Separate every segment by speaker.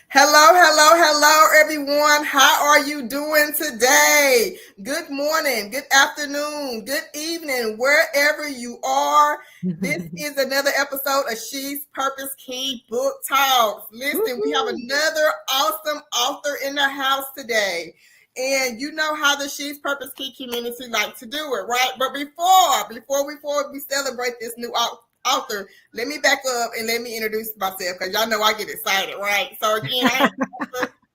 Speaker 1: Hello, everyone. How are you doing today? Good morning, good afternoon, good evening, wherever you are. This is another episode of She's Purpose Key Book Talks. Listen, we have another awesome author in the house today. And you know how the She's Purpose Key community like to do it, right? But before we celebrate this new author, let me back up and let me introduce myself because y'all know I get excited, right? So again, I am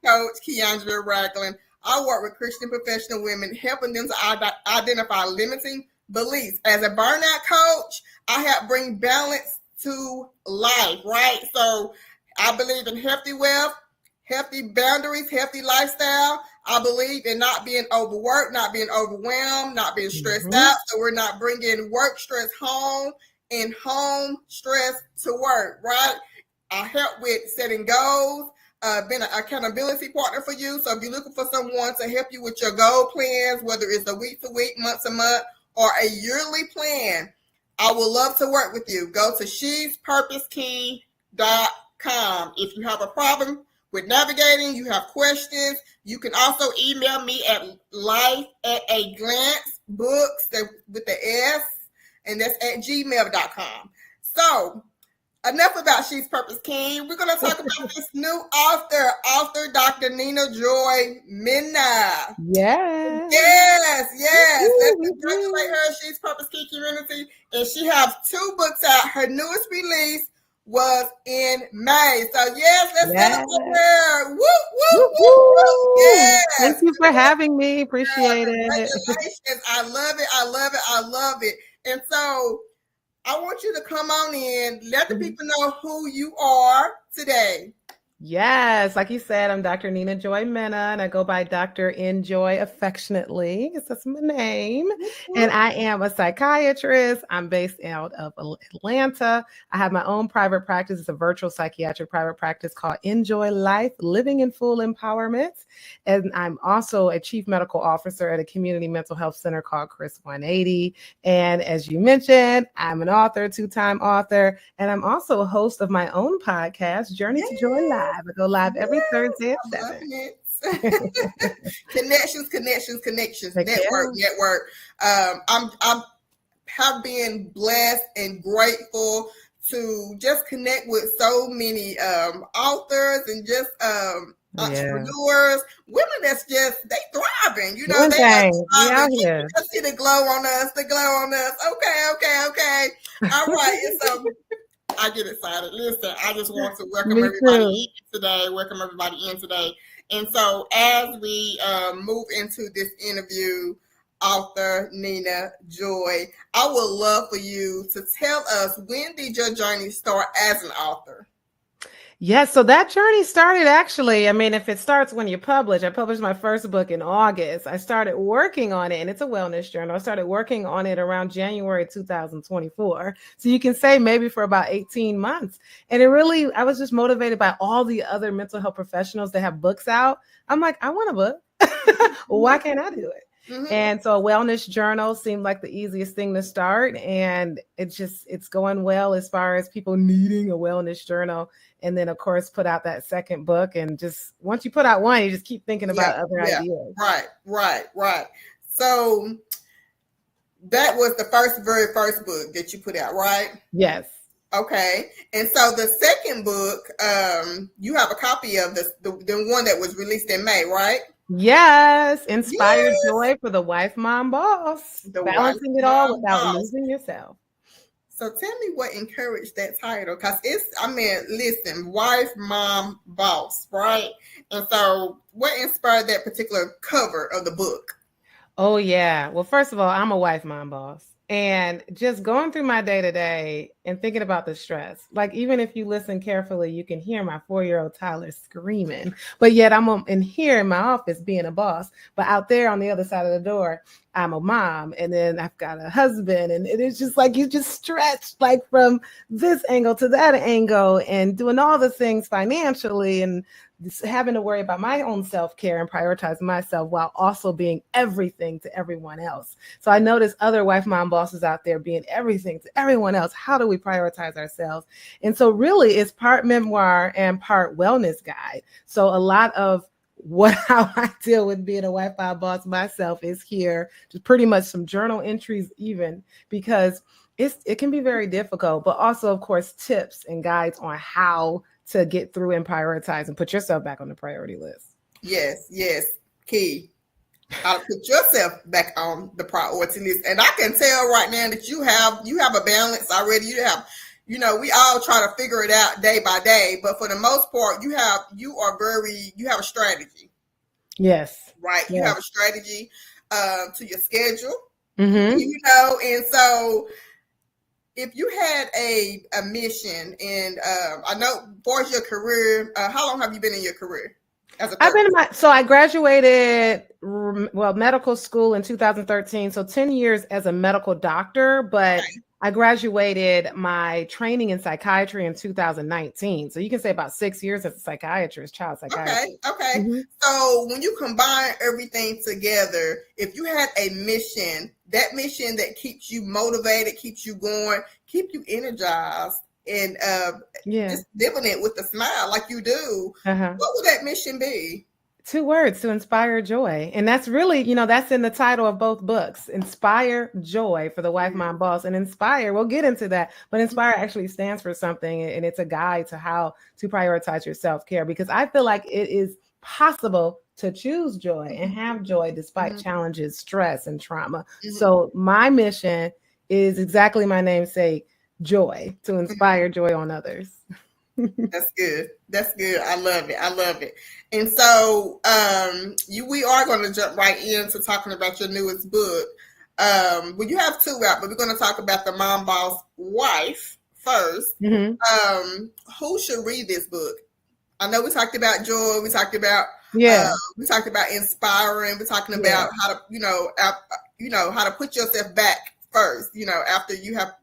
Speaker 1: Coach Keandra Ragland. I work with Christian professional women, helping them to identify limiting beliefs. As a burnout coach, I help bring balance to life, right? So I believe in healthy wealth, healthy boundaries, healthy lifestyle. I believe in not being overworked, not being overwhelmed, not being stressed out. So we're not bringing work stress home and home stress to work, right? I help with setting goals, being an accountability partner for you. So if you're looking for someone to help you with your goal plans, whether it's a week to week, month to month, or a yearly plan, I would love to work with you. Go to shespurposekey.com. If you have a problem with navigating, you have questions, you can also email me at life@aglancebooks with the S, and that's at gmail.com. So enough about She's Purpose King. We're going to talk about this new author Dr. Nina Joy Mena. Yes. Let's congratulate her, She's Purpose King community. And she has 2 books out. Her newest release was in May. So yes, let's celebrate her. Woo. Yes.
Speaker 2: Thank you for having me. Appreciate it.
Speaker 1: Congratulations. I love it. And so I want you to come on in, let the people know who you are today.
Speaker 2: Yes, like you said, I'm Dr. Nina Joy Mena, and I go by Dr. Enjoy affectionately, because that's my name. And I am a psychiatrist. I'm based out of Atlanta. I have my own private practice. It's a virtual psychiatric private practice called Enjoy Life, Living in Full Empowerment. And I'm also a chief medical officer at a community mental health center called Chris 180. And as you mentioned, I'm an author, 2-time author, and I'm also a host of my own podcast, Journey to Joy Live. I go live every Thursday at 7.
Speaker 1: Connections. Network. I'm have been blessed and grateful to just connect with so many authors and just entrepreneurs, women that's just they thriving. You know, they just see the glow on us. Okay. All right, and so I get excited. Listen, I just want to welcome everybody in today. And so as we move into this interview, author Nina Joy, I would love for you to tell us, when did your journey start as an author?
Speaker 2: Yes, so that journey started actually, if it starts when you publish, I published my first book in August. I started working on it, and it's a wellness journal. I started working on it around January 2024. So you can say maybe for about 18 months. And I was just motivated by all the other mental health professionals that have books out. I'm like, I want a book. Well, why can't I do it? And so a wellness journal seemed like the easiest thing to start. And it's going well as far as people needing a wellness journal. And then, of course, put out that second book. And just once you put out one, you just keep thinking about other ideas.
Speaker 1: Right. So that was the very first book that you put out, right?
Speaker 2: Yes.
Speaker 1: Okay. And so the second book, you have a copy of the one that was released in May, right?
Speaker 2: Yes, Inspired Joy for the Wife, Mom, Boss. Balancing it all without losing yourself.
Speaker 1: So tell me what encouraged that title, because listen, wife, mom, boss, right? And so what inspired that particular cover of the book?
Speaker 2: Oh, yeah. Well, first of all, I'm a wife, mom, boss. And just going through my day-to-day and thinking about the stress, like even if you listen carefully, you can hear my 4-year-old Tyler screaming, but yet I'm in here in my office being a boss, but out there on the other side of the door, I'm a mom, and then I've got a husband, and it is just like you just stretch like from this angle to that angle and doing all the things financially and having to worry about my own self-care and prioritize myself while also being everything to everyone else. So I notice other wife mom bosses out there being everything to everyone else. How do we prioritize ourselves? And so really it's part memoir and part wellness guide. So a lot of how I deal with being a wife mom boss myself is here, just pretty much some journal entries even, because it can be very difficult, but also, of course, tips and guides on how to get through and prioritize and put yourself back on the priority list.
Speaker 1: Yes, key. How to put yourself back on the priority list. And I can tell right now that you have a balance already. We all try to figure it out day by day, but for the most part, you have a strategy.
Speaker 2: Yes.
Speaker 1: Right.
Speaker 2: Yes.
Speaker 1: You have a strategy to your schedule.
Speaker 2: Mm-hmm.
Speaker 1: And so if you had a mission, and I know for your career, how long have you been in your career?
Speaker 2: I graduated medical school in 2013, so 10 years as a medical doctor, but I graduated my training in psychiatry in 2019. So you can say about 6 years as a psychiatrist, child psychiatrist.
Speaker 1: Okay. Mm-hmm. So when you combine everything together, if you had a mission, that mission that keeps you motivated, keeps you going, keep you energized, and just living it with a smile like you do, what would that mission be?
Speaker 2: 2 words: to inspire joy. And that's really, that's in the title of both books, Inspire Joy for the Wife Mom Boss. And inspire, we'll get into that, but inspire actually stands for something, and it's a guide to how to prioritize your self-care, because I feel like it is possible to choose joy and have joy despite challenges, stress, and trauma. So my mission is exactly my namesake, joy, to inspire joy on others.
Speaker 1: That's good. I love it. And so we are going to jump right into talking about your newest book. Well, you have 2 out, but we're going to talk about the Mom Boss Wife first. Mm-hmm. Who should read this book? I know we talked about joy. We talked about we talked about inspiring. We're talking about how to how to put yourself back first. After you have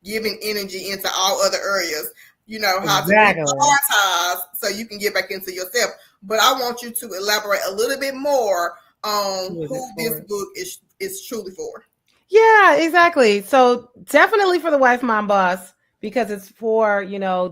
Speaker 1: given energy into all other areas. How to prioritize so you can get back into yourself. But I want you to elaborate a little bit more on who this book is truly for.
Speaker 2: Yeah, exactly. So definitely for the wife mom boss, because it's for,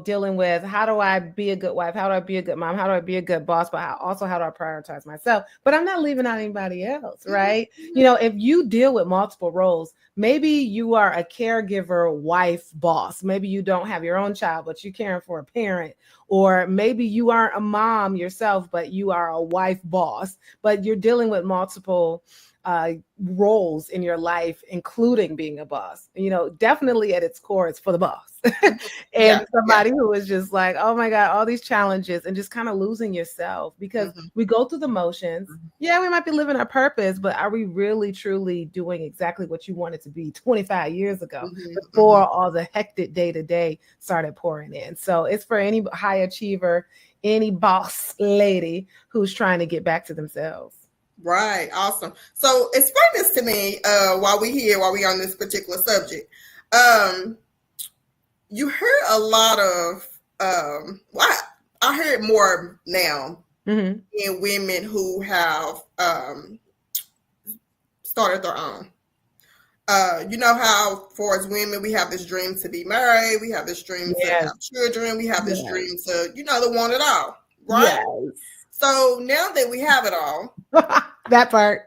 Speaker 2: dealing with how do I be a good wife? How do I be a good mom? How do I be a good boss? But how do I prioritize myself? But I'm not leaving out anybody else, right? Mm-hmm. If you deal with multiple roles, maybe you are a caregiver, wife, boss. Maybe you don't have your own child, but you're caring for a parent. Or maybe you aren't a mom yourself, but you are a wife boss, but you're dealing with multiple roles in your life, including being a boss. Definitely at its core, it's for the boss. And somebody who is just like, oh my God, all these challenges, and just kind of losing yourself, because we go through the motions. Yeah, we might be living our purpose, but are we really truly doing exactly what you wanted to be 25 years ago before all the hectic day-to-day started pouring in? So it's for any high achiever, any boss lady who's trying to get back to themselves.
Speaker 1: Right. Awesome. So explain this to me while we on this particular subject. You heard a lot of, I heard more now in women who have started their own. How for as women, we have this dream to be married. We have this dream to have children. We have this dream to, to want it all. Right. Yes. So now that we have it all.
Speaker 2: That part.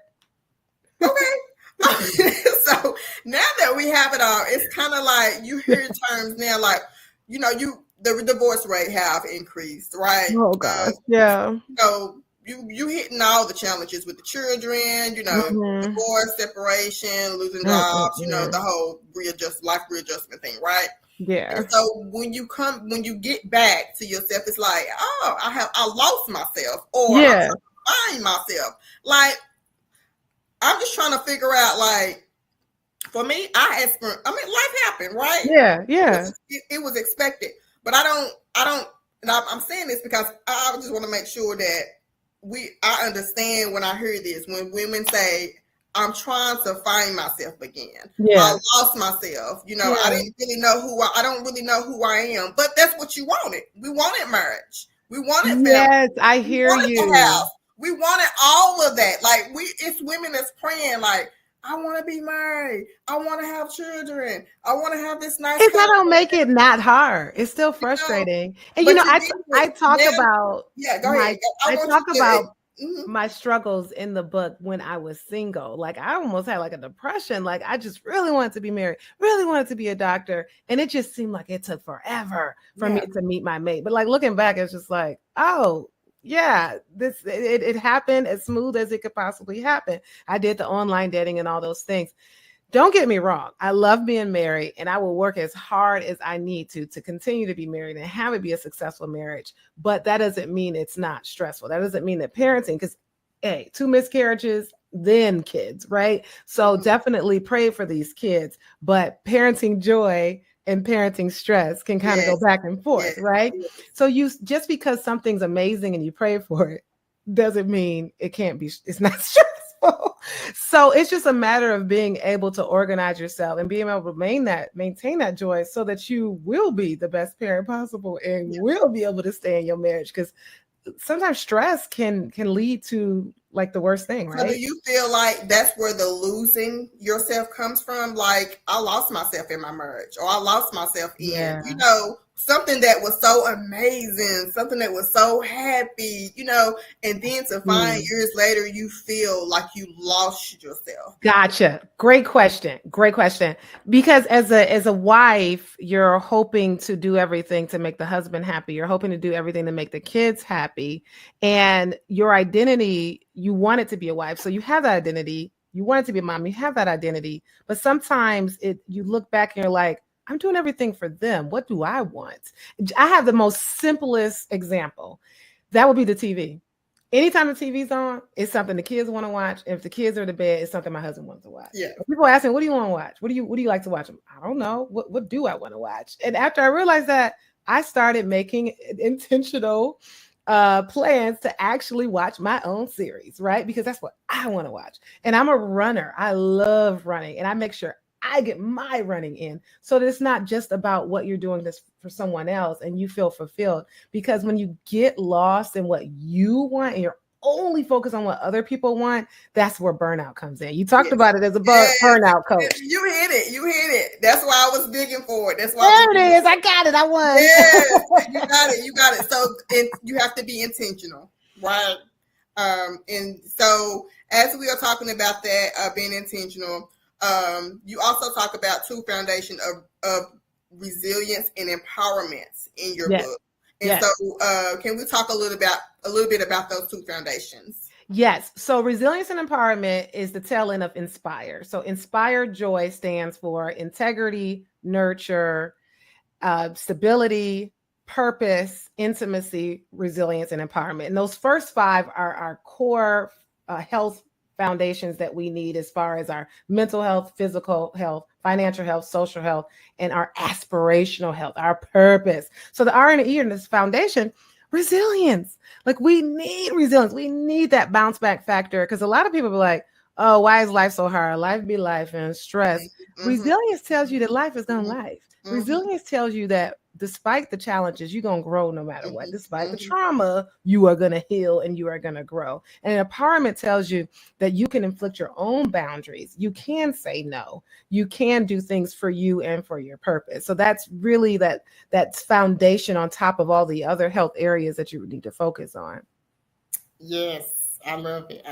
Speaker 1: Okay. So now that we have it all, it's kind of like you hear terms now like, the divorce rate have increased, right?
Speaker 2: Oh gosh. Yeah.
Speaker 1: You hitting all the challenges with the children, divorce, separation, losing jobs, the whole life readjustment thing, right?
Speaker 2: Yeah.
Speaker 1: And so when you get back to yourself, it's like, oh, I lost myself, or I'm trying to find myself. Like, I'm just trying to figure out, like, for me, life happened, right?
Speaker 2: Yeah, yeah.
Speaker 1: It was expected, but I don't. And I'm saying this because I just want to make sure that I understand when I hear this, when women say, I'm trying to find myself again. Yeah. I lost myself. I didn't really know I don't really know who I am, but that's what you wanted. We wanted marriage. We wanted family.
Speaker 2: Yes, I
Speaker 1: We
Speaker 2: hear
Speaker 1: wanted the
Speaker 2: you.
Speaker 1: house. We wanted all of that. Like it's women that's praying like, I want to be married. I want to have children. I want to have this nice
Speaker 2: And
Speaker 1: house.
Speaker 2: that don't make it not hard. It's still
Speaker 1: You know,
Speaker 2: frustrating. And
Speaker 1: but you
Speaker 2: I
Speaker 1: did it.
Speaker 2: talk
Speaker 1: Now,
Speaker 2: about
Speaker 1: yeah, go
Speaker 2: my
Speaker 1: ahead. I
Speaker 2: I
Speaker 1: want
Speaker 2: talk
Speaker 1: you to.
Speaker 2: about
Speaker 1: Mhm.
Speaker 2: my struggles in the book when I was single. Like I almost had like a depression. Like I just really wanted to be married, really wanted to be a doctor. And it just seemed like it took forever for me
Speaker 1: Yeah.
Speaker 2: to meet my mate. But like looking back, it's just like, oh, yeah, it happened as smooth as it could possibly happen. I did the online dating and all those things. Don't get me wrong. I love being married and I will work as hard as I need to continue to be married and have it be a successful marriage. But that doesn't mean it's not stressful. That doesn't mean that parenting, because, hey, 2 miscarriages, then kids, right? So definitely pray for these kids. But parenting joy and parenting stress can kind of go
Speaker 1: Yes.
Speaker 2: back and forth,
Speaker 1: Yes.
Speaker 2: right?
Speaker 1: Yes.
Speaker 2: So you just because something's amazing and you pray for it doesn't mean it's not stressful. So it's just a matter of being able to organize yourself and being able to maintain that joy so that you will be the best parent possible and will be able to stay in your marriage. Because sometimes stress can lead to like the worst thing, right?
Speaker 1: So do you feel like that's where the losing yourself comes from? Like, I lost myself in my marriage, or I lost myself in, something that was so amazing, something that was so happy, and then to find years later, you feel like you lost yourself.
Speaker 2: Gotcha. Great question. Because as a wife, you're hoping to do everything to make the husband happy. You're hoping to do everything to make the kids happy. And your identity, you want it to be a wife. So you have that identity. You want it to be a mom. You have that identity. But sometimes you look back and you're like, I'm doing everything for them. What do I want? I have the most simplest example. That would be the TV. Anytime the TV's on, it's something the kids want to watch. If the kids are to bed, it's something my husband wants to watch.
Speaker 1: Yeah.
Speaker 2: People ask me, what do you want to watch? What do you like to watch? I don't know. What do I want to watch? And after I realized that, I started making intentional plans to actually watch my own series, right? Because that's what I want to watch. And I'm a runner. I love running, and I make sure I get my running in, so that it's not just about what you're doing this for someone else and you feel fulfilled. Because when you get lost in what you want and you're only focused on what other people want, that's where burnout comes in. You talked about it as a burnout coach.
Speaker 1: You hit it. That's why I was digging for it. That's why
Speaker 2: there it is. I got it. I won.
Speaker 1: Yes, you got it. So you have to be intentional, right? And so as we are talking about that, being intentional, you also talk about 2 foundations of resilience and empowerment in your book. And so can we talk a little bit about those 2 foundations?
Speaker 2: Yes. So resilience and empowerment is the tail end of inspire. So inspire joy stands for integrity, nurture, stability, purpose, intimacy, resilience, and empowerment. And those first 5 are our core health foundations that we need as far as our mental health, physical health, financial health, social health, and our aspirational health, our purpose. So the R and E in this foundation, resilience. Like we need resilience. We need that bounce back factor, because a lot of people are like, oh, why is life so hard? Life be life and stress. Mm-hmm. Resilience tells you that life is gonna life. Mm-hmm. Resilience tells you that despite the challenges, you're going to grow no matter what. Despite the trauma, you are going to heal and you are going to grow. And empowerment tells you that you can inflict your own boundaries. You can say no. You can do things for you and for your purpose. So that's really that foundation on top of all the other health areas that you need to focus on.
Speaker 1: Yes, I love it.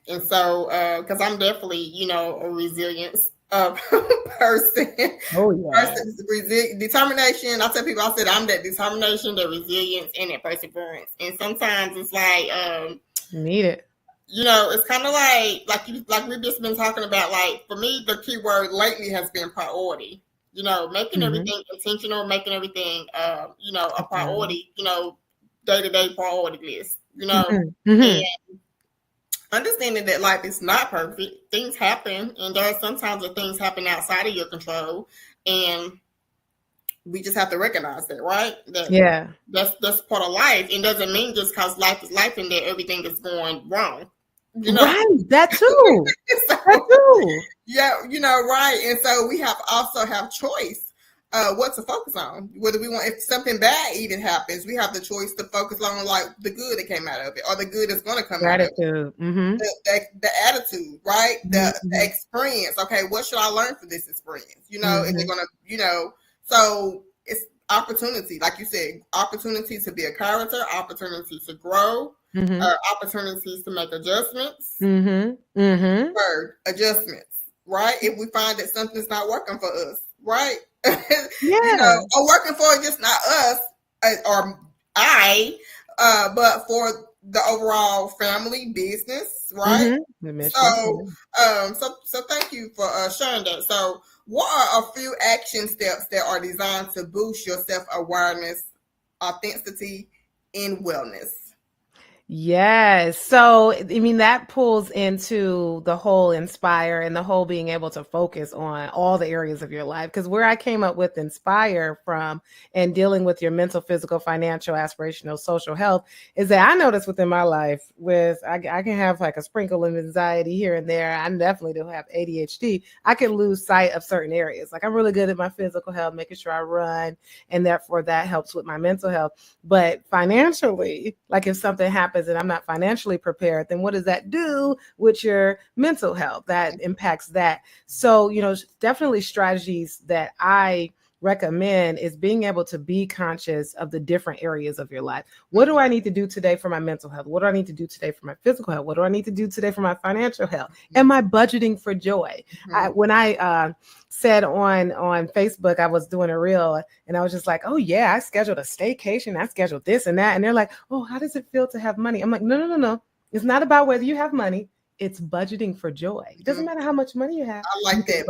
Speaker 1: And so, because I'm definitely, a resilience person.
Speaker 2: Oh yeah.
Speaker 1: Determination. I tell people, I said I'm that determination, the resilience, and that perseverance. And sometimes it's like
Speaker 2: need it.
Speaker 1: It's kind of like we've just been talking about. Like for me, the key word lately has been priority. Making everything intentional, making everything a priority. Day-to-day priority list. And understanding that life is not perfect. Things happen, and there are sometimes that things happen outside of your control, and we just have to recognize that, right? That's part of life. It doesn't mean just because life is life and that everything is going wrong.
Speaker 2: Right, that too. That too.
Speaker 1: Yeah, right. And so we also have choice. what to focus on. Whether we want, if something bad even happens, we have the choice to focus on like the good that came out of it, or the good that's going to come out of it.
Speaker 2: Gratitude. Mm-hmm.
Speaker 1: The attitude, right? The
Speaker 2: Mm-hmm.
Speaker 1: experience. Okay, what should I learn from this experience? You know, is
Speaker 2: Mm-hmm.
Speaker 1: it going to, you know, so it's opportunity, like you said, opportunities to be a character, opportunities to grow,
Speaker 2: Mm-hmm.
Speaker 1: opportunities to make adjustments.
Speaker 2: Mm-hmm. Mm-hmm.
Speaker 1: Word, adjustments, right? If we find that something's not working for us, right? You know,
Speaker 2: Yeah.
Speaker 1: or working for just not us or I, but for the overall family business, right?
Speaker 2: Mm-hmm. The mission.
Speaker 1: So, so thank you for sharing that. So, what are a few action steps that are designed to boost your self awareness, authenticity, and wellness?
Speaker 2: Yes. So, I mean, that pulls into the whole inspire and the whole being able to focus on all the areas of your life. Because where I came up with inspire from and dealing with your mental, physical, financial, aspirational, social health is that I noticed within my life I can have like a sprinkle of anxiety here and there. I definitely do have ADHD. I can lose sight of certain areas. Like I'm really good at my physical health, making sure I run, and therefore that helps with my mental health. But financially, like if something happens and I'm not financially prepared, then what does that do with your mental health? That impacts that. So, definitely strategies that I recommend is being able to be conscious of the different areas of your life. What do I need to do today for my mental health? What do I need to do today for my physical health? What do I need to do today for my financial health? Am I budgeting for joy? When I said on Facebook, I was doing a reel and I was just like, oh yeah, I scheduled a staycation. I scheduled this and that. And they're like, oh, how does it feel to have money? I'm like, no. It's not about whether you have money. It's budgeting for joy. It doesn't matter how much money you have.
Speaker 1: I like that.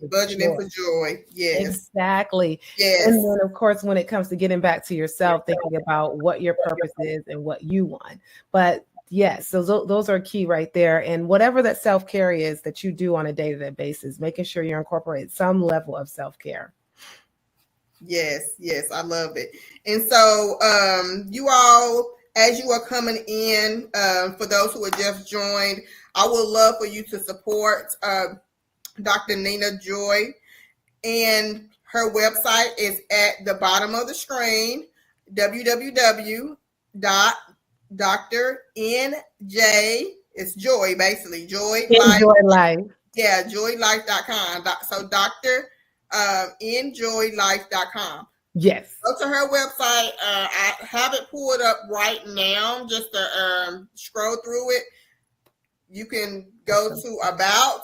Speaker 1: Budgeting for joy. Yes.
Speaker 2: Exactly.
Speaker 1: Yes.
Speaker 2: And then, of course, when it comes to getting back to yourself, thinking about what your purpose is and what you want. But yes, so those are key right there. And whatever that self-care is that you do on a day-to-day basis, making sure you incorporate some level of self-care.
Speaker 1: Yes, I love it. And so you all, as you are coming in, for those who have just joined, I would love for you to support Dr. Nina Joy. And her website is at the bottom of the screen, www.drnj, it's Joy, basically, Joy Life.
Speaker 2: Enjoy life.
Speaker 1: Yeah, joylife.com. So Dr. enjoylife.com.
Speaker 2: Yes.
Speaker 1: Go to her website. I have it pulled up right now just to scroll through it. You can go to about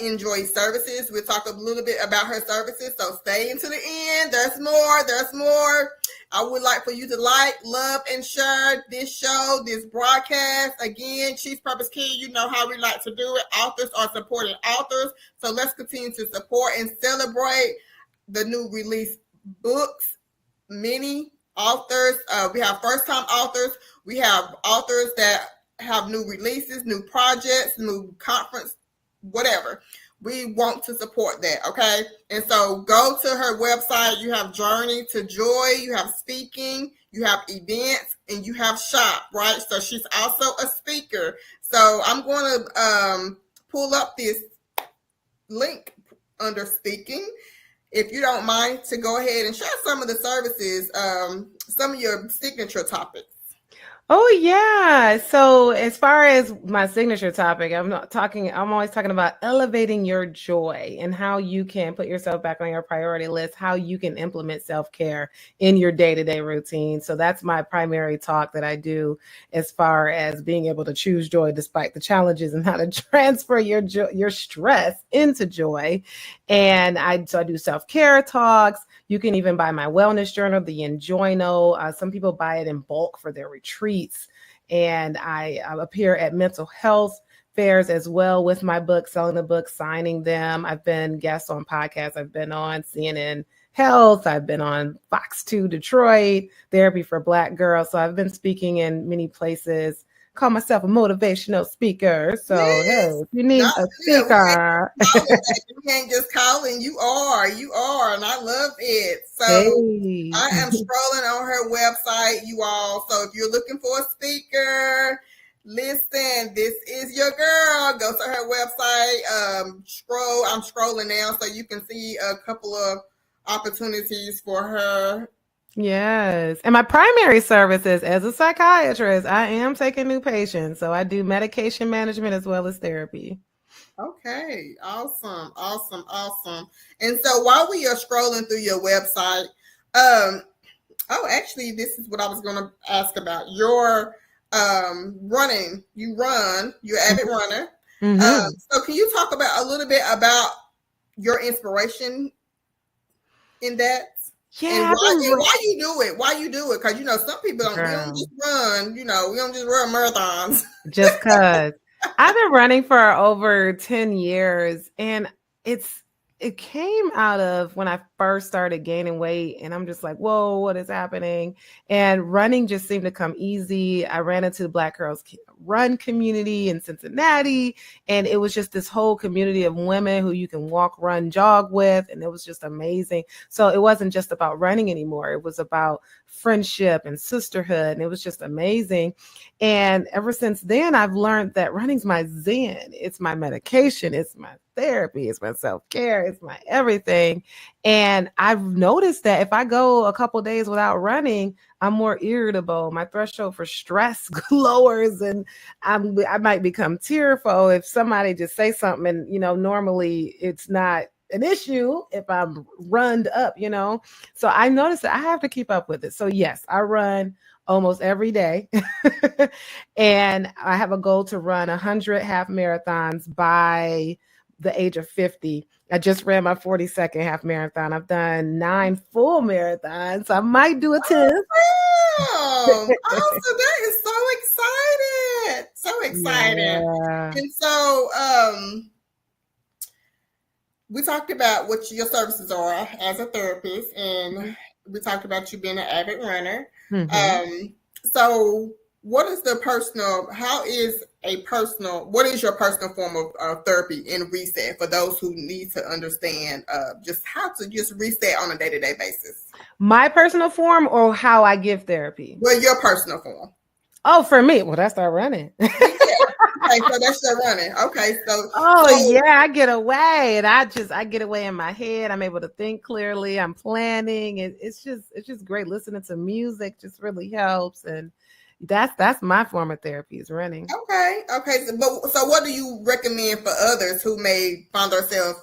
Speaker 1: Enjoy Services. We'll talk a little bit about her services. So stay into the end. There's more. I would like for you to like, love, and share this show, this broadcast. Again, Chief Purposeke, you know how we like to do it. Authors are supporting authors. So let's continue to support and celebrate the new release books. Many authors. We have first-time authors. We have authors that have new releases, new projects, new conference, whatever. We want to support that, okay? And so go to her website. You have Journey to Joy, you have speaking, you have events, and you have shop, right? So she's also a speaker. So I'm going to pull up this link under speaking, if you don't mind, to go ahead and share some of the services, some of your signature topics.
Speaker 2: Oh yeah. So as far as my signature topic, I'm always talking about elevating your joy and how you can put yourself back on your priority list, how you can implement self-care in your day-to-day routine. So that's my primary talk that I do as far as being able to choose joy despite the challenges and how to transfer your stress into joy. And I do self-care talks. You can even buy my wellness journal, the Enjoyno. Some people buy it in bulk for their retreats. And I appear at mental health fairs as well with my book, selling the book, signing them. I've been guests on podcasts. I've been on CNN Health. I've been on Fox 2 Detroit, Therapy for Black Girls. So I've been speaking in many places. Call myself a motivational speaker. So hey, if you need a speaker,
Speaker 1: you can't just call in. You are, and I love it. So hey. I am scrolling on her website, you all. So if you're looking for a speaker, listen, this is your girl. Go to her website. I'm scrolling now so you can see a couple of opportunities for her.
Speaker 2: Yes. And my primary services as a psychiatrist, I am taking new patients. So I do medication management as well as therapy.
Speaker 1: Okay, awesome. And so while we are scrolling through your website, actually, this is what I was going to ask about. Your running, you're avid runner.
Speaker 2: Mm-hmm.
Speaker 1: So can you talk about a little bit about your inspiration in that?
Speaker 2: Yeah.
Speaker 1: And why you do it? Why you do it? Because some people don't. We don't just run. We don't just run marathons.
Speaker 2: Just cause I've been running for over 10 years, and it came out of when I first started gaining weight, and I'm just like, whoa, what is happening? And running just seemed to come easy. I ran into the Black Girls Run community in Cincinnati, and it was just this whole community of women who you can walk, run, jog with, and it was just amazing. So it wasn't just about running anymore. It was about friendship and sisterhood, and it was just amazing. And ever since then, I've learned that running's my zen. It's my medication. It's my therapy. It's my self-care. It's my everything. And I've noticed that if I go a couple days without running, I'm more irritable. My threshold for stress lowers, and I might become tearful if somebody just say something. And, normally it's not an issue if I'm runned up, So I noticed that I have to keep up with it. So yes, I run almost every day. And I have a goal to run 100 half marathons by the age of 50. I just ran my 42nd half marathon. I've done 9 full marathons. I might do a 10th.
Speaker 1: Oh, so that is so excited. So excited. Yeah. And so we talked about what your services are as a therapist, and we talked about you being an avid runner. Mm-hmm. So what is your personal form of therapy in reset for those who need to understand just how to just reset on a day-to-day basis?
Speaker 2: My personal form, or how I give therapy?
Speaker 1: Well, your personal form.
Speaker 2: Oh, for me, well, I start running.
Speaker 1: Yeah. Okay, so that's your running. Okay, so
Speaker 2: I get away, and I get away in my head. I'm able to think clearly. I'm planning. It's just great. Listening to music just really helps, and that's my form of therapy is running.
Speaker 1: Okay. So what do you recommend for others who may find themselves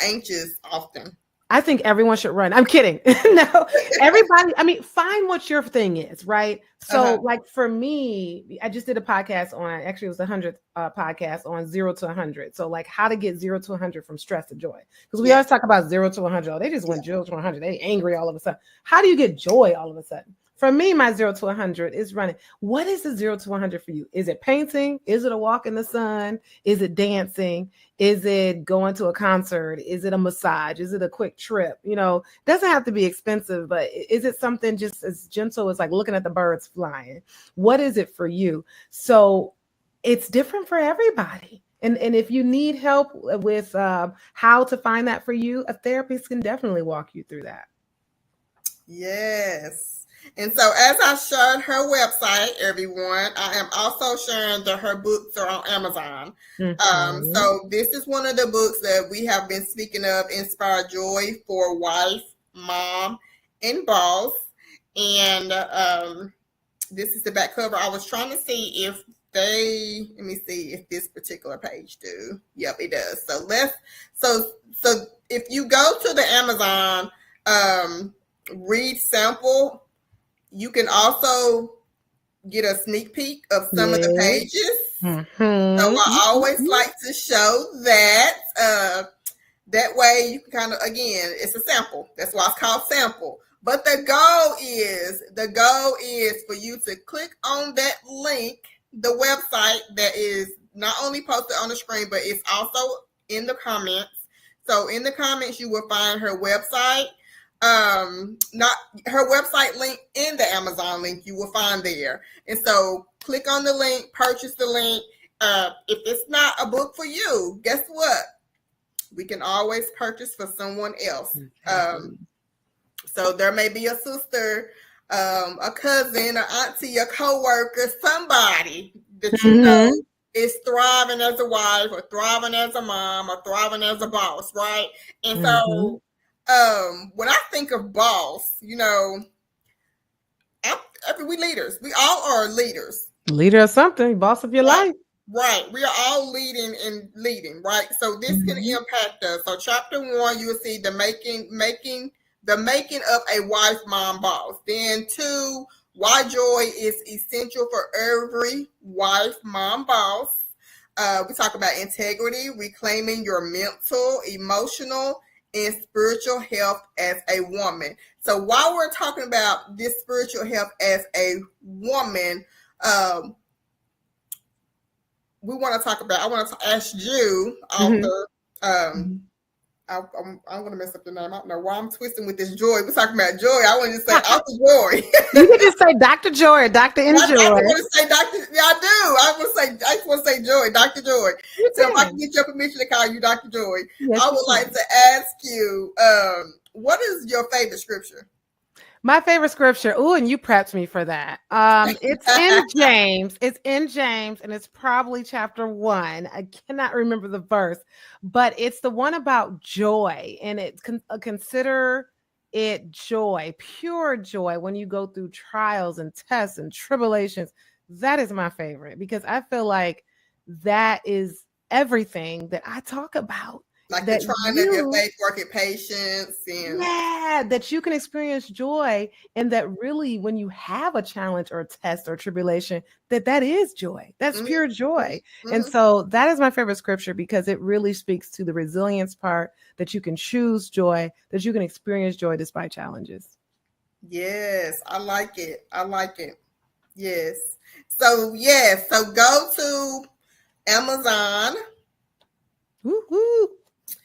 Speaker 1: anxious often?
Speaker 2: I think everyone should run. I'm kidding. No, everybody. I mean, find what your thing is, right? So, like for me, I just did a podcast on. Actually, it was 100th podcast on 0 to 100. So, like, how to get 0 to 100 from stress to joy. Because we always talk about 0 to 100. Oh, they just went 0 to 100. They angry all of a sudden. How do you get joy all of a sudden? For me, my 0 to 100 is running. What is the 0 to 100 for you? Is it painting? Is it a walk in the sun? Is it dancing? Is it going to a concert? Is it a massage? Is it a quick trip? It doesn't have to be expensive, but is it something just as gentle as like looking at the birds flying? What is it for you? So it's different for everybody. And if you need help with how to find that for you, a therapist can definitely walk you through that.
Speaker 1: Yes. And so as I shared her website, everyone, I am also sharing that her books are on Amazon. Mm-hmm. So this is one of the books that we have been speaking of, Inspire Joy for Wife, Mom, and Boss. And this is the back cover. I was trying to see if let me see if this particular page do. Yep, it does. So if you go to the Amazon read sample, you can also get a sneak peek of some of the pages. Mm-hmm. So I always like to show that. That way you can kind of, again, it's a sample. That's why it's called sample. But the goal is for you to click on that link, the website that is not only posted on the screen, but it's also in the comments. So in the comments, you will find her website. Not her website link in the Amazon link you will find there. And so click on the link, purchase the link. If it's not a book for you, guess what? We can always purchase for someone else. So there may be a sister, a cousin, an auntie, a coworker, somebody that you know is thriving as a wife or thriving as a mom or thriving as a boss, right? And so when I think of boss, we leaders. We all are leaders.
Speaker 2: Leader of something, boss of your life.
Speaker 1: Right. We are all leading and leading, right? So this can impact us. So chapter 1, you will see the making of a wife, mom, boss. Then 2, why joy is essential for every wife, mom, boss. We talk about integrity, reclaiming your mental, emotional, and spiritual health as a woman. So while we're talking about this spiritual health as a woman, I want to ask you, author, I'm going to mess up the name. I don't know why I'm twisting with this Joy. We're talking about Joy. I want to say author Joy.
Speaker 2: You can just say Dr. Joy or Dr. Enjoy.
Speaker 1: I want to say Dr. Yeah, I do. I just want to say Joy, Dr. Joy. So if I can get your permission to call you Dr. Joy, I would like to ask you, what is your favorite scripture?
Speaker 2: My favorite scripture. Oh, and you prepped me for that. It's in James. It's in James, and it's probably chapter 1. I cannot remember the verse, but it's the one about joy, and it's consider it joy, pure joy, when you go through trials and tests and tribulations. That is my favorite, because I feel like that is everything that I talk about.
Speaker 1: Like that trying to get faith, working patience, and
Speaker 2: that you can experience joy, and that really, when you have a challenge or a test or tribulation, that is joy. That's pure joy. And so that is my favorite scripture, because it really speaks to the resilience part, that you can choose joy, that you can experience joy despite challenges.
Speaker 1: Yes, I like it. Yes. So go to Amazon.
Speaker 2: Woo-hoo.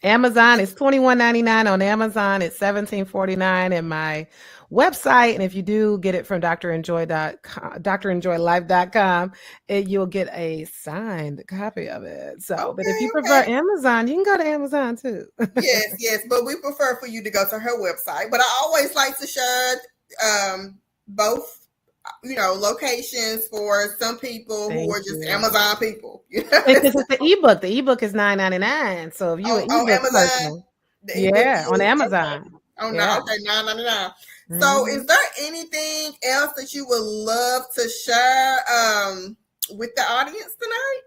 Speaker 2: Amazon is $21.99 on Amazon. It's $17.49 in my website. And if you do get it from DrEnjoyLife.com, you'll get a signed copy of it. So, but if you prefer Amazon, you can go to Amazon too.
Speaker 1: Yes. But we prefer for you to go to her website. But I always like to share both locations for some people who are just Amazon people.
Speaker 2: Because it's the ebook. The ebook is $9.99. So if you're an ebook person, on Amazon.
Speaker 1: Okay, $9.99. So is there anything else that you would love to share with the audience tonight?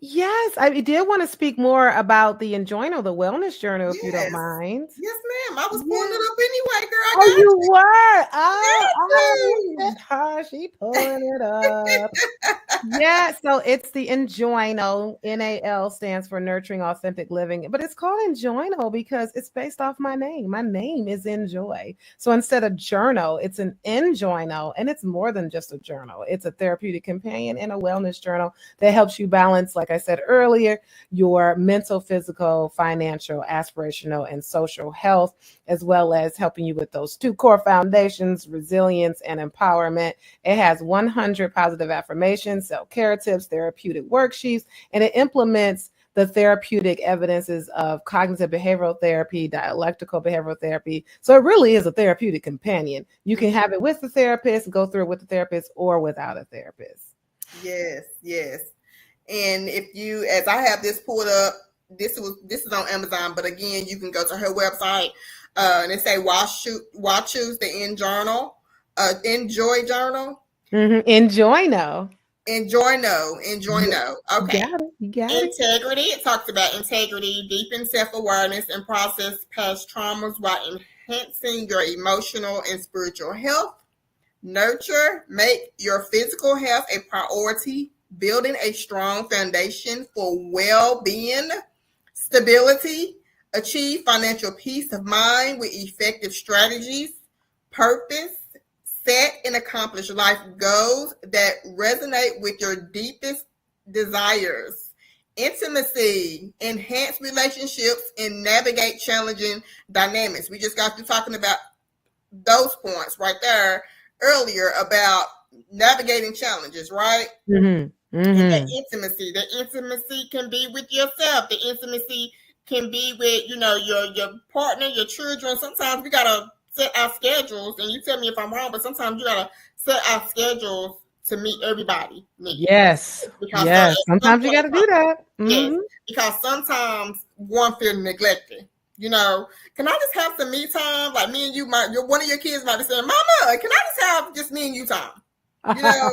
Speaker 2: Yes, I did want to speak more about the Enjoyno, the wellness journal, if you don't mind.
Speaker 1: Yes, ma'am. I was pulling it up anyway, girl.
Speaker 2: You were? Oh, she pulling it up. So it's the Enjoyno. NAL stands for Nurturing Authentic Living, but it's called Enjoyno because it's based off my name. My name is Enjoy. So instead of journal, it's an Enjoyno, and it's more than just a journal. It's a therapeutic companion and a wellness journal that helps you balance, like I said earlier, your mental, physical, financial, aspirational, and social health, as well as helping you with those 2 core foundations, resilience and empowerment. It has 100 positive affirmations, self-care tips, therapeutic worksheets, and it implements the therapeutic evidences of cognitive behavioral therapy, dialectical behavioral therapy. So it really is a therapeutic companion. You can have it with the therapist, go through it with the therapist, or without a therapist.
Speaker 1: Yes. And if you, as I have this pulled up, this is on Amazon, but again, you can go to her website and it say why choose the Enjoy journal.
Speaker 2: Enjoyno.
Speaker 1: Okay.
Speaker 2: You got it.
Speaker 1: Integrity. It talks about integrity, deepen self-awareness, and process past traumas while enhancing your emotional and spiritual health. Nurture. Make your physical health a priority, building a strong foundation for well-being. Stability. Achieve financial peace of mind with effective strategies. Purpose. Set and accomplish life goals that resonate with your deepest desires. Intimacy. Enhance relationships and navigate challenging dynamics. We just got to talking about those points right there earlier about navigating challenges, right? And the intimacy. The intimacy can be with yourself. The intimacy can be with, your partner, your children. Sometimes we gotta set our schedules, and you tell me if I'm wrong, but sometimes you gotta set our schedules to meet everybody.
Speaker 2: Yes. Sometimes you gotta do that.
Speaker 1: Yes, because sometimes one feels neglected. You know, can I just have some me time? Like me and you, one of your kids might be saying, "Mama, can I just have just me and you time?" You know,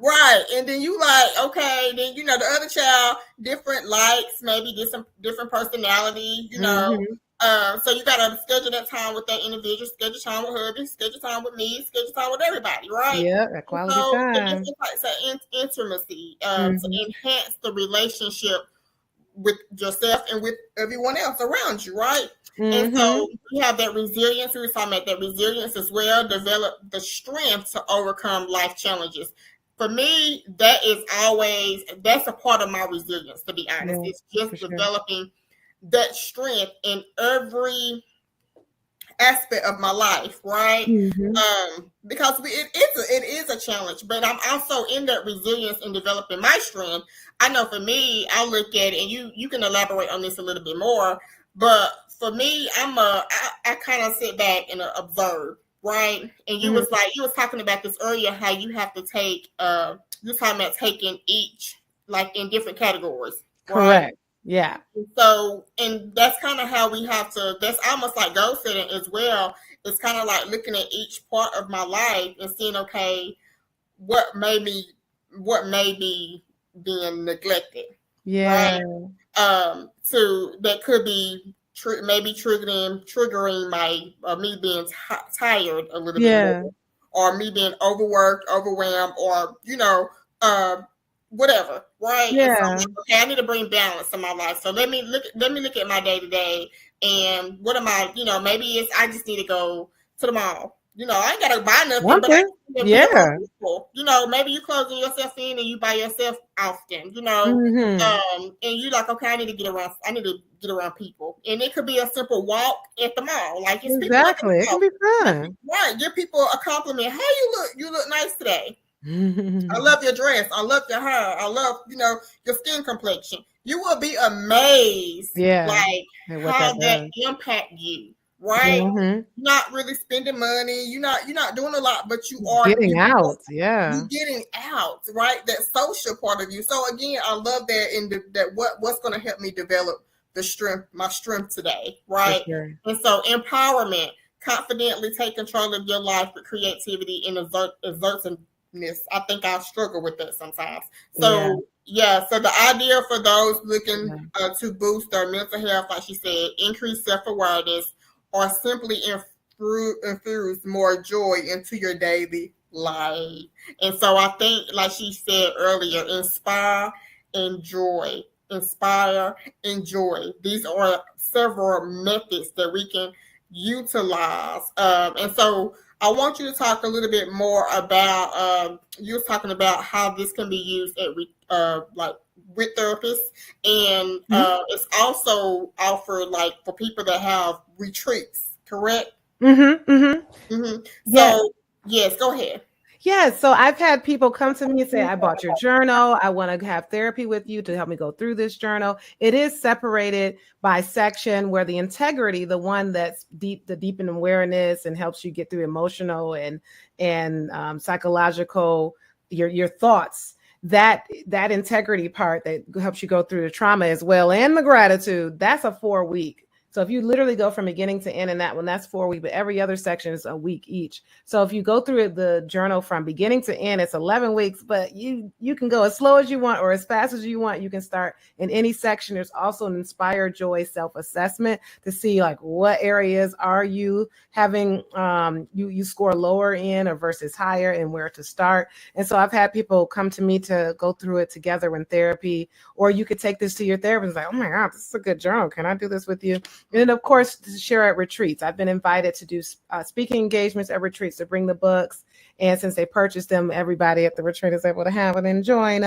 Speaker 1: right? And then you like, okay, then you know the other child, different likes, maybe different personality. You know, so you gotta schedule that time with that individual, schedule time with hubby, schedule time with me, schedule time with everybody, right?
Speaker 2: Yeah, that quality
Speaker 1: So the
Speaker 2: time.
Speaker 1: different types of intimacy to enhance the relationship with yourself and with everyone else around you, right? And so you have that resilience. We were talking about that resilience as well. Develop the strength to overcome life challenges. For me, that's a part of my resilience, to be honest.
Speaker 2: Yeah,
Speaker 1: it's just
Speaker 2: sure.
Speaker 1: developing that strength in every aspect of my life, right? Because it is a challenge, but I'm also in that resilience and developing my strength. I know for me, I look at it, and you can elaborate on this a little bit more, but for me, I kind of sit back and observe, right? And you was talking about this earlier, how you have to take you're talking about taking each like in different categories, right?
Speaker 2: Correct. Yeah.
Speaker 1: So, and that's kind of how we have to, that's almost like goal setting as well. It's kind of like looking at each part of my life and seeing, okay, what may be being neglected.
Speaker 2: Yeah.
Speaker 1: Right? So that could be maybe triggering my me being tired a little bit more, or me being overworked, overwhelmed, or, you know, whatever, right?
Speaker 2: Yeah.
Speaker 1: And so, okay, I need to bring balance in my life. So let me look at my day to day, and what am I? You know, maybe it's I just need to go to the mall. You know, I ain't gotta buy nothing, but I need to be around people. You know, maybe you closing yourself in and you by yourself often. You know, and you like, okay, I need to get around people, and it could be a simple walk at the mall. Like it's
Speaker 2: exactly, it can be fun.
Speaker 1: Right, give people a compliment. Hey, you look nice today. I love your dress. I love your hair. I love, you know, your skin complexion. You will be amazed, like how that impact you, right? Not really spending money. You're not doing a lot, but you are
Speaker 2: getting out. Yeah,
Speaker 1: you getting out, right? That social part of you. So again, I love that. What's going to help me develop my strength today, right?
Speaker 2: Sure.
Speaker 1: And so empowerment, confidently take control of your life with creativity and exertion. I think I struggle with that sometimes. So so the idea for those looking to boost their mental health, like she said, increase self-awareness, or simply infuse more joy into your daily life. And so I think, like she said earlier, inspire, enjoy. These are several methods that we can utilize. And so I want you to talk a little bit more about, you was talking about how this can be used at like with therapists, and it's also offered like for people that have retreats, correct? So yes, go ahead.
Speaker 2: Yeah, so I've had people come to me and say, I bought your journal. I want to have therapy with you to help me go through this journal. It is separated by section, where the integrity, the one that's the deepened awareness and helps you get through emotional and psychological, your thoughts. That integrity part that helps you go through the trauma as well, and the gratitude, that's a 4-week. So if you literally go from beginning to end in that one, that's 4 weeks, but every other section is a week each. So if you go through the journal from beginning to end, it's 11 weeks, but you can go as slow as you want or as fast as you want. You can start in any section. There's also an Inspire Joy self-assessment to see like what areas are you having, you score lower in or versus higher, and where to start. And so I've had people come to me to go through it together in therapy, or you could take this to your therapist like, oh my God, this is a good journal. Can I do this with you? And then, of course, to share at retreats. I've been invited to do speaking engagements at retreats to bring the books. And since they purchased them, everybody at the retreat is able to have it and enjoy.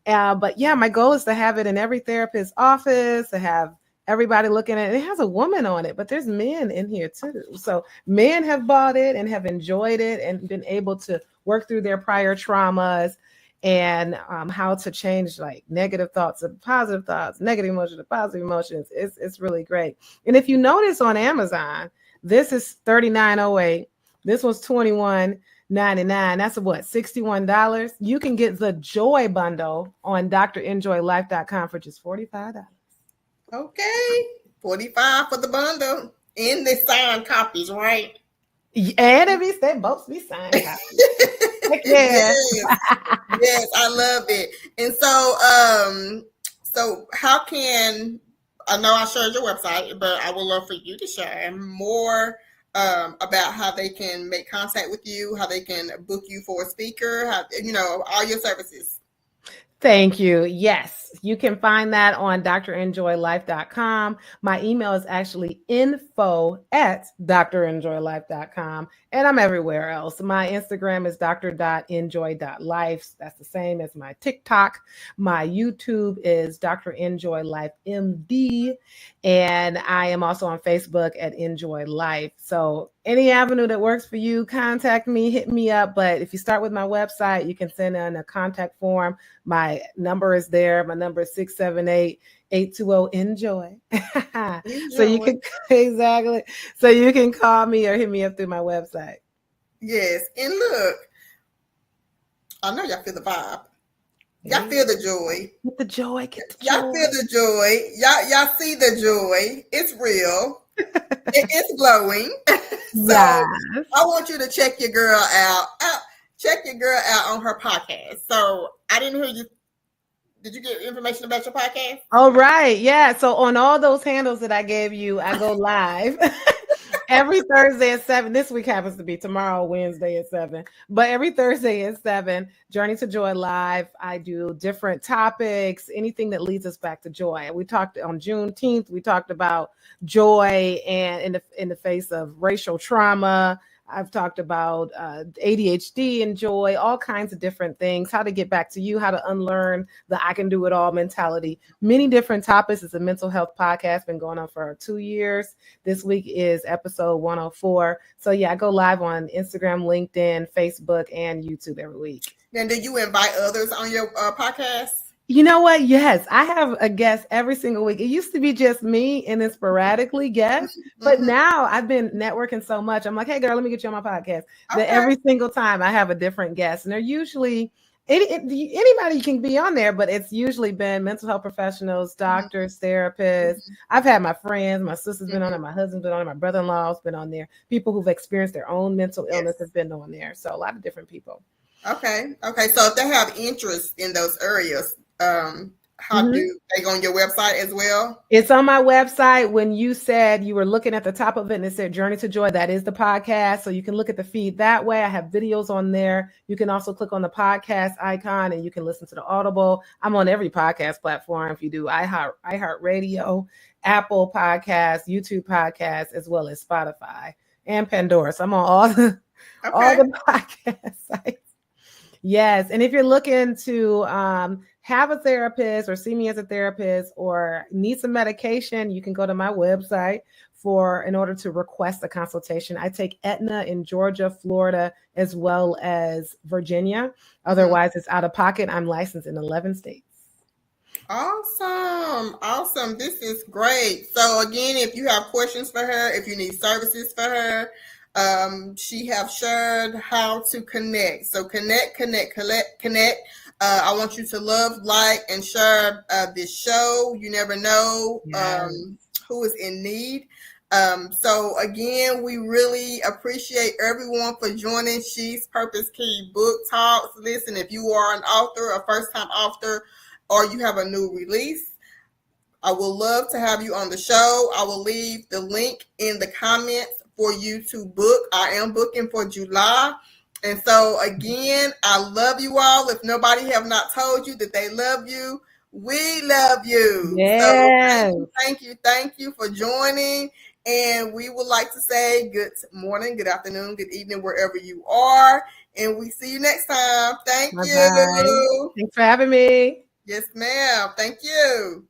Speaker 2: But yeah, my goal is to have it in every therapist's office, to have everybody looking at it. It has a woman on it, but there's men in here too. So men have bought it and have enjoyed it and been able to work through their prior traumas, and how to change like negative thoughts to positive thoughts, negative emotions to positive emotions. It's really great. And if you notice on Amazon, this is $39.08. This was $21.99. That's what, $61. You can get the Joy bundle on drenjoylife.com for just $45.
Speaker 1: Okay. $45 for the bundle in the signed copies, right?
Speaker 2: And they both be signed copies. Yeah.
Speaker 1: Yes, I love it. And so how can, I know I shared your website, but I would love for you to share more about how they can make contact with you, how they can book you for a speaker, how, all your services.
Speaker 2: Thank you. Yes, you can find that on drenjoylife.com. My email is actually info@drenjoylife.com. And I'm everywhere else. My Instagram is dr.enjoy.life. That's the same as my TikTok. My YouTube is Dr. Enjoy Life MD. And I am also on Facebook at Enjoy Life. So any avenue that works for you, contact me, hit me up. But if you start with my website, you can send in a contact form. My number is there. My number is 678-820-ENJOY. So you can, exactly. So you can call me or hit me up through my website.
Speaker 1: Yes. And look, I know y'all feel the vibe. Y'all feel the joy.
Speaker 2: Get the joy.
Speaker 1: Y'all feel the joy. Y'all see the joy. It's real. It's glowing. So yes. I want you to check your girl out. Check your girl out on her podcast. So I didn't hear you. Did you get information about your podcast?
Speaker 2: All right. Yeah. So on all those handles that I gave you, I go live every Thursday at 7. This week happens to be tomorrow, Wednesday at 7. But every Thursday at 7, Journey to Joy Live. I do different topics, anything that leads us back to joy. We talked on Juneteenth. We talked about joy and in the face of racial trauma. I've talked about ADHD and joy, all kinds of different things, how to get back to you, how to unlearn the I can do it all mentality. Many different topics. It's a mental health podcast, been going on for 2 years. This week is episode 104. So yeah, I go live on Instagram, LinkedIn, Facebook, and YouTube every week.
Speaker 1: And do you invite others on your podcast?
Speaker 2: You know what? Yes, I have a guest every single week. It used to be just me and then sporadically guests, but now I've been networking so much. I'm like, hey, girl, let me get you on my podcast. Okay. That every single time I have a different guest, and they're usually anybody can be on there, but it's usually been mental health professionals, doctors, therapists. I've had my friends, my sister's been on it, my husband's been on it, my brother-in-law's been on there. People who've experienced their own mental illness have been on there. So a lot of different people.
Speaker 1: Okay. So if they have interest in those areas, how do they go on your website as well?
Speaker 2: It's on my website. When you said you were looking at the top of it and it said Journey to Joy, that is the podcast. So you can look at the feed that way. I have videos on there. You can also click on the podcast icon and you can listen to the Audible. I'm on every podcast platform. If you do iHeartRadio, Apple Podcasts, YouTube Podcasts, as well as Spotify and Pandora. So I'm on all the podcast sites. Yes. And if you're looking to have a therapist or see me as a therapist or need some medication, you can go to my website in order to request a consultation. I take Aetna in Georgia, Florida, as well as Virginia. Otherwise, it's out of pocket. I'm licensed in 11 states.
Speaker 1: Awesome. This is great. So again, if you have questions for her, if you need services for her, she have shared how to connect. So connect. I want you to love, like, and share this show. You never know who is in need. So again, we really appreciate everyone for joining She's Purposeke Book Talks. Listen, if you are an author, a first-time author, or you have a new release, I would love to have you on the show. I will leave the link in the comments for you to book. I am booking for July. And so again, I love you all. If nobody have not told you that they love you, we love you.
Speaker 2: Yes.
Speaker 1: So thank you for joining. And we would like to say good morning, good afternoon, good evening, wherever you are. And we see you next time. Thank you.
Speaker 2: Thanks for having me.
Speaker 1: Yes, ma'am. Thank you.